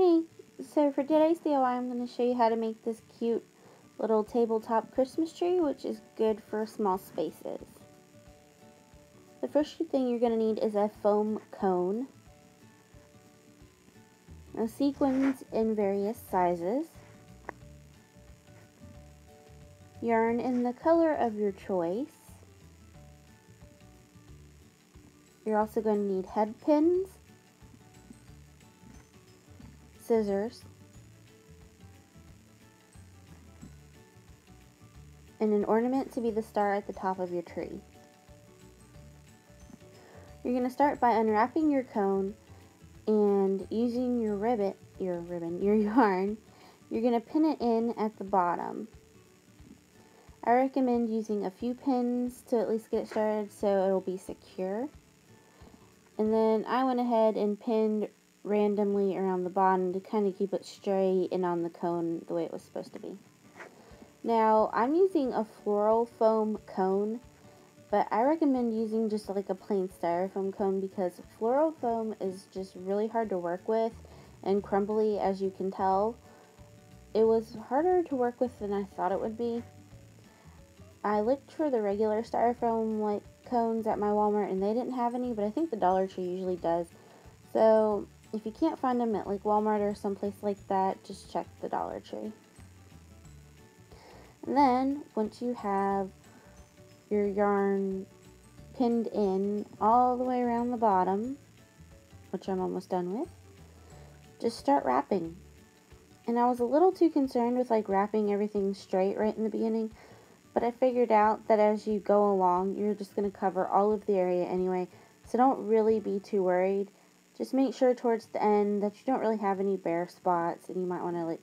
Hey, so for today's DIY, I'm going to show you how to make this cute little tabletop Christmas tree, which is good for small spaces. The first thing you're going to need is a foam cone, sequins in various sizes, yarn in the color of your choice. You're also going to need head pins, scissors, and an ornament to be the star at the top of your tree. You're going to start by unwrapping your cone and using your yarn, you're going to pin it in at the bottom. I recommend using a few pins to at least get it started so it'll be secure. And then I went ahead and pinned randomly around the bottom to kind of keep it straight and on the cone the way it was supposed to be. Now, I'm using a floral foam cone, but I recommend using just like a plain styrofoam cone because floral foam is just really hard to work with and crumbly, as you can tell. It was harder to work with than I thought it would be. I looked for the regular styrofoam like cones at my Walmart and they didn't have any, but I think the Dollar Tree usually does. So if you can't find them at like Walmart or someplace like that, just check the Dollar Tree. And then once you have your yarn pinned in all the way around the bottom, which I'm almost done with, just start wrapping. And I was a little too concerned with like wrapping everything straight right in the beginning, but I figured out that as you go along, you're just going to cover all of the area anyway, so don't really be too worried. Just make sure towards the end that you don't really have any bare spots, and you might want to like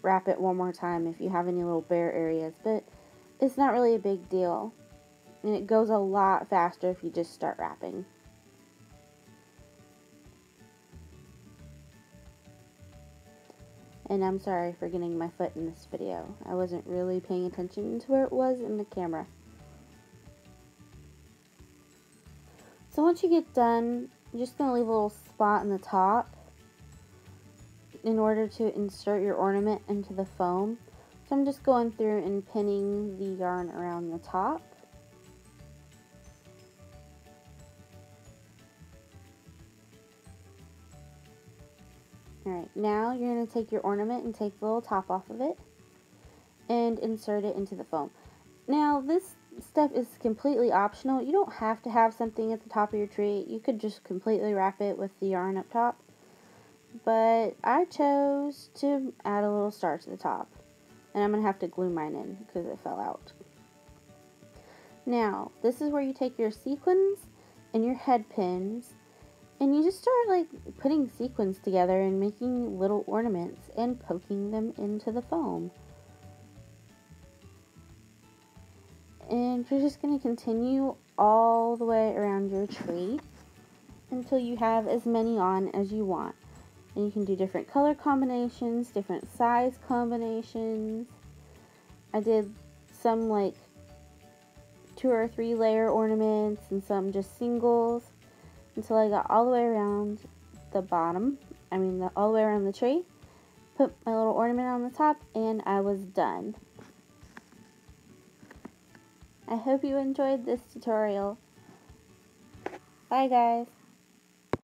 wrap it one more time if you have any little bare areas, but it's not really a big deal, and it goes a lot faster if you just start wrapping. And I'm sorry for getting my foot in this video. I wasn't really paying attention to where it was in the camera. So once you get done, you're just going to leave a little spot in the top in order to insert your ornament into the foam. So I'm just going through and pinning the yarn around the top. Alright, now you're going to take your ornament and take the little top off of it and insert it into the foam. Now this step is completely optional. You don't have to have something at the top of your tree. You could just completely wrap it with the yarn up top. But I chose to add a little star to the top. And I'm going to have to glue mine in because it fell out. Now, this is where you take your sequins and your head pins and you just start like putting sequins together and making little ornaments and poking them into the foam. And you're just going to continue all the way around your tree until you have as many on as you want. And you can do different color combinations, different size combinations. I did some like 2 or 3 layer ornaments and some just singles until I got all the way around the bottom, all the way around the tree, put my little ornament on the top, and I was done. I hope you enjoyed this tutorial. Bye guys.